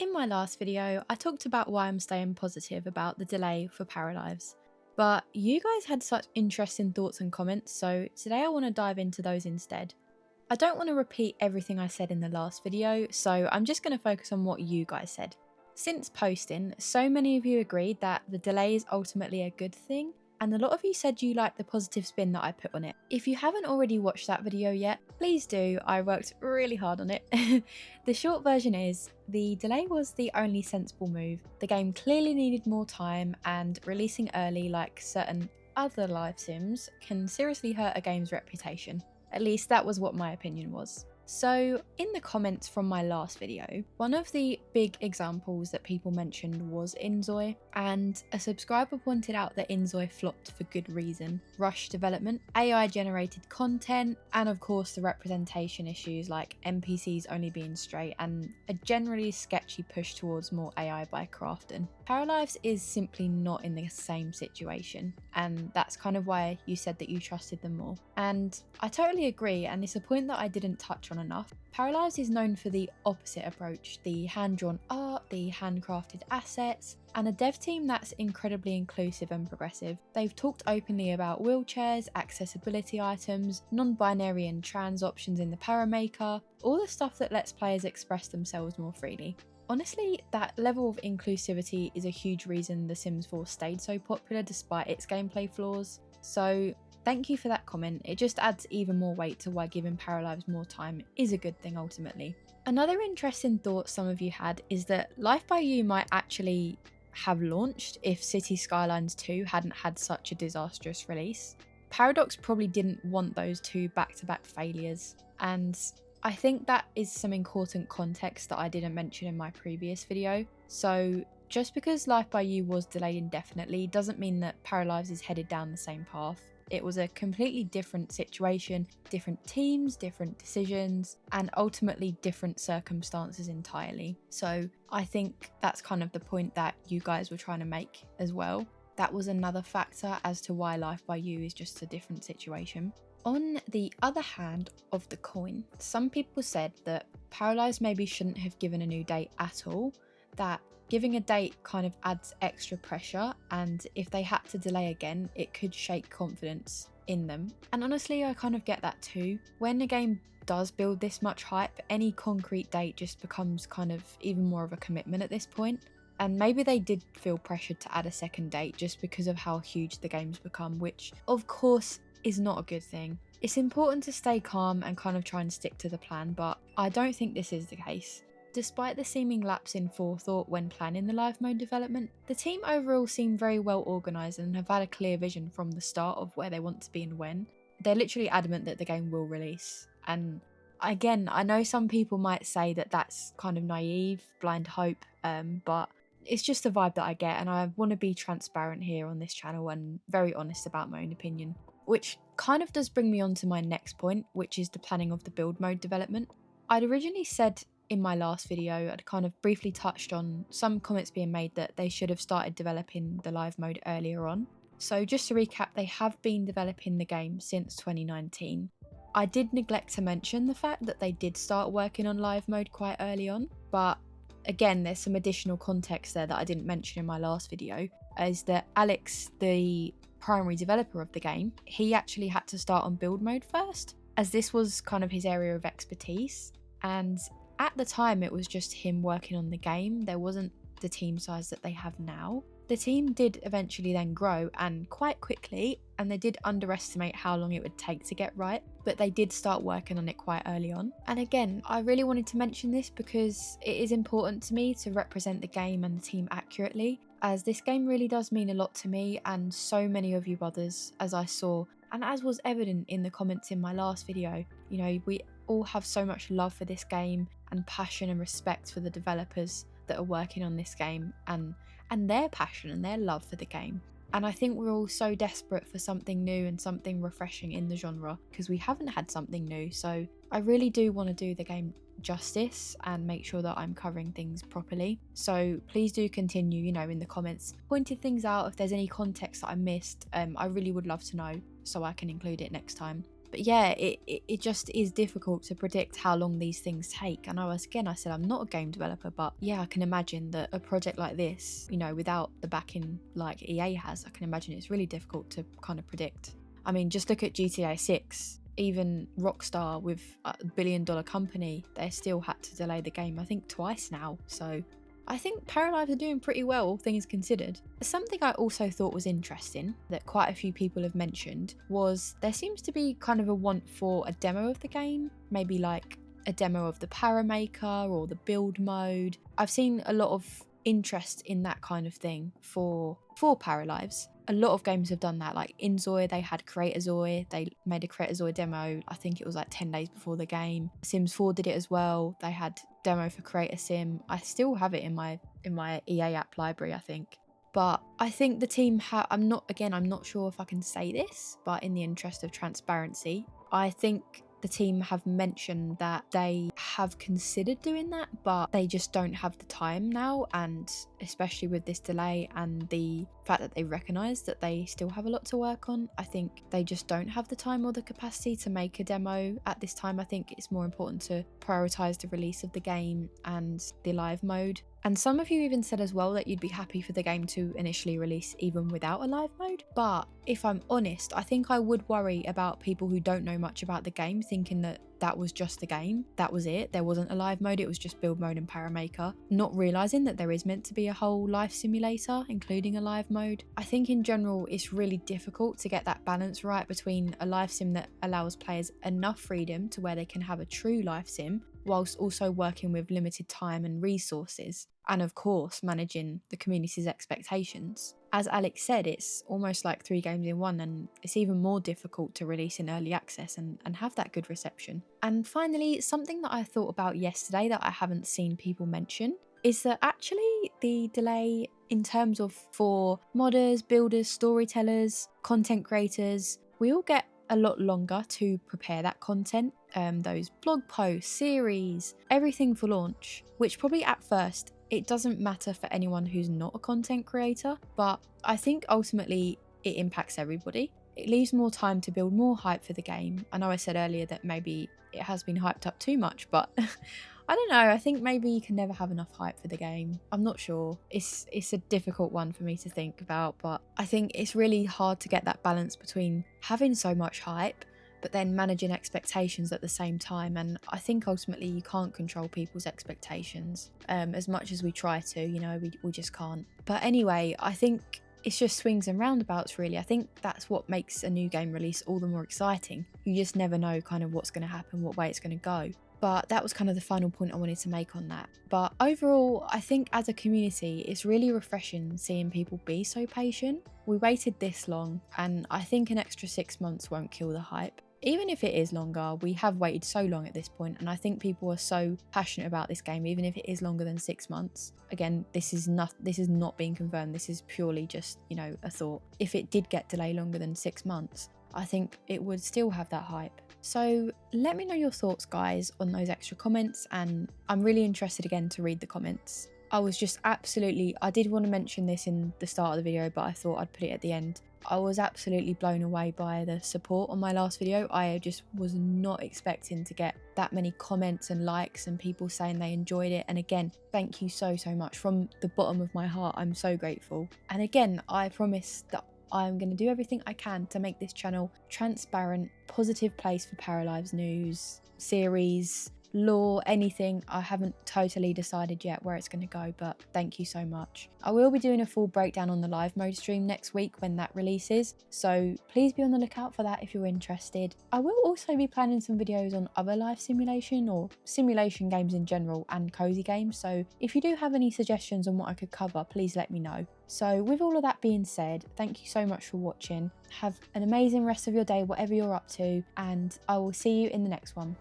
In my last video, I talked about why I'm staying positive about the delay for Paralives, but you guys had such interesting thoughts and comments, so today I want to dive into those instead. I don't want to repeat everything I said in the last video, so I'm just going to focus on what you guys said. Since posting, so many of you agreed that the delay is ultimately a good thing, and a lot of you said you liked the positive spin that I put on it. If you haven't already watched that video yet, please do, I worked really hard on it. The short version is, the delay was the only sensible move. The game clearly needed more time, and releasing early like certain other live sims can seriously hurt a game's reputation. At least that was what my opinion was. So in the comments from my last video, one of the big examples that people mentioned was Inzoi, and a subscriber pointed out that Inzoi flopped for good reason. Rushed development, AI generated content, and of course the representation issues like NPCs only being straight and a generally sketchy push towards more AI by Crafton. Paralives is simply not in the same situation, and that's kind of why you said that you trusted them more. And I totally agree, and it's a point that I didn't touch on enough. Paralives is known for the opposite approach, the hand-drawn art, the handcrafted assets, and a dev team that's incredibly inclusive and progressive. They've talked openly about wheelchairs, accessibility items, non-binary and trans options in the Paramaker, all the stuff that lets players express themselves more freely. Honestly, that level of inclusivity is a huge reason The Sims 4 stayed so popular despite its gameplay flaws. So thank you for that comment, it just adds even more weight to why giving Paralives more time is a good thing ultimately. Another interesting thought some of you had is that Life by You might actually have launched if City Skylines 2 hadn't had such a disastrous release. Paradox probably didn't want those two back-to-back failures, and I think that is some important context that I didn't mention in my previous video. So just because Life by You was delayed indefinitely doesn't mean that Paralives is headed down the same path. It was a completely different situation, different teams, different decisions, and ultimately different circumstances entirely. So I think that's kind of the point that you guys were trying to make as well. That was another factor as to why Life by You is just a different situation. On the other hand of the coin, some people said that Paralives maybe shouldn't have given a new date at all, that giving a date kind of adds extra pressure, and if they had to delay again, it could shake confidence in them. And honestly, I kind of get that too. When a game does build this much hype, any concrete date just becomes kind of even more of a commitment at this point. And maybe they did feel pressured to add a second date just because of how huge the game's become, which of course is not a good thing. It's important to stay calm and kind of try and stick to the plan, but I don't think this is the case. Despite the seeming lapse in forethought when planning the live mode development, the team overall seem very well organised and have had a clear vision from the start of where they want to be and when. They're literally adamant that the game will release. And again, I know some people might say that that's kind of naive, blind hope, but it's just the vibe that I get, and I want to be transparent here on this channel and very honest about my own opinion. Which kind of does bring me on to my next point, which is the planning of the build mode development. I'd originally said in my last video, I'd kind of briefly touched on some comments being made that they should have started developing the live mode earlier on. So just to recap, they have been developing the game since 2019. I did neglect to mention the fact that they did start working on live mode quite early on, but again, there's some additional context there that I didn't mention in my last video, is that Alex, the primary developer of the game, he actually had to start on build mode first, as this was kind of his area of expertise, and at the time it was just him working on the game. There wasn't the team size that they have now. The team did eventually then grow, and quite quickly, and they did underestimate how long it would take to get right, but they did start working on it quite early on. And again, I really wanted to mention this because it is important to me to represent the game and the team accurately, as this game really does mean a lot to me and so many of you others, as I saw, and as was evident in the comments in my last video. You know, we all have so much love for this game and passion and respect for the developers that are working on this game and their passion and their love for the game. And I think we're all so desperate for something new and something refreshing in the genre because we haven't had something new. So I really do want to do the game justice and make sure that I'm covering things properly. So please do continue, you know, in the comments, pointing things out. If there's any context that I missed, I really would love to know so I can include it next time. But yeah, it just is difficult to predict how long these things take. And I said I'm not a game developer, but yeah, I can imagine that a project like this, you know, without the backing like EA has, I can imagine it's really difficult to kind of predict. I mean, just look at GTA 6. Even Rockstar, with a billion-dollar company, they still had to delay the game, I think twice now. So I think Paralives are doing pretty well, all things considered. Something I also thought was interesting that quite a few people have mentioned was there seems to be kind of a want for a demo of the game, maybe like a demo of the Paramaker or the build mode. I've seen a lot of interest in that kind of thing for Paralives. A lot of games have done that, like Inzoi, they had Creator they made a Creator demo, I think it was like 10 days before the game. Sims 4 did it as well, they had demo for Creator Sim. I still have it in my EA app library, I think. But I think the team I'm not sure if I can say this, but in the interest of transparency, I think the team have mentioned that they have considered doing that, but they just don't have the time now, and especially with this delay and the fact that they recognise that they still have a lot to work on, I think they just don't have the time or the capacity to make a demo at this time. I think it's more important to prioritise the release of the game and the live mode. And some of you even said as well that you'd be happy for the game to initially release even without a live mode. But if I'm honest, I think I would worry about people who don't know much about the game thinking that that was just the game, that was it, there wasn't a live mode, it was just build mode and Paramaker, not realising that there is meant to be a whole life simulator including a live mode. I think in general it's really difficult to get that balance right between a live sim that allows players enough freedom to where they can have a true life sim whilst also working with limited time and resources, and of course managing the community's expectations. As Alex said, it's almost like 3 games in one, and it's even more difficult to release in early access and have that good reception. And finally, something that I thought about yesterday that I haven't seen people mention is that actually the delay in terms of for modders, builders, storytellers, content creators, we all get a lot longer to prepare that content, those blog posts, series, everything for launch, which probably at first it doesn't matter for anyone who's not a content creator, but I think ultimately it impacts everybody. It leaves more time to build more hype for the game. I know I said earlier that maybe it has been hyped up too much, but I don't know, I think maybe you can never have enough hype for the game. I'm not sure. It's a difficult one for me to think about, but I think it's really hard to get that balance between having so much hype but then managing expectations at the same time. And I think ultimately you can't control people's expectations as much as we try to, you know, we just can't. But anyway, I think it's just swings and roundabouts really. I think that's what makes a new game release all the more exciting. You just never know kind of what's going to happen, what way it's going to go. But that was kind of the final point I wanted to make on that. But overall, I think as a community, it's really refreshing seeing people be so patient. We waited this long, and I think an extra 6 months won't kill the hype. Even if it is longer, we have waited so long at this point, and I think people are so passionate about this game, even if it is longer than 6 months. Again, this is not being confirmed. This is purely just, you know, a thought. If it did get delayed longer than 6 months, I think it would still have that hype. So let me know your thoughts, guys, on those extra comments, and I'm really interested again to read the comments. I did want to mention this in the start of the video, but I thought I'd put it at the end. I was absolutely blown away by the support on my last video. I just was not expecting to get that many comments and likes and people saying they enjoyed it. And again, thank you so much from the bottom of my heart. I'm so grateful. And again, I promise that I'm going to do everything I can to make this channel transparent, positive place for Paralives news, series, lore, anything. I haven't totally decided yet where it's going to go, but thank you so much. I will be doing a full breakdown on the live mode stream next week when that releases, so please be on the lookout for that if you're interested. I will also be planning some videos on other life simulation or simulation games in general and cozy games, so if you do have any suggestions on what I could cover, please let me know. So with all of that being said, thank you so much for watching. Have an amazing rest of your day, whatever you're up to, and I will see you in the next one.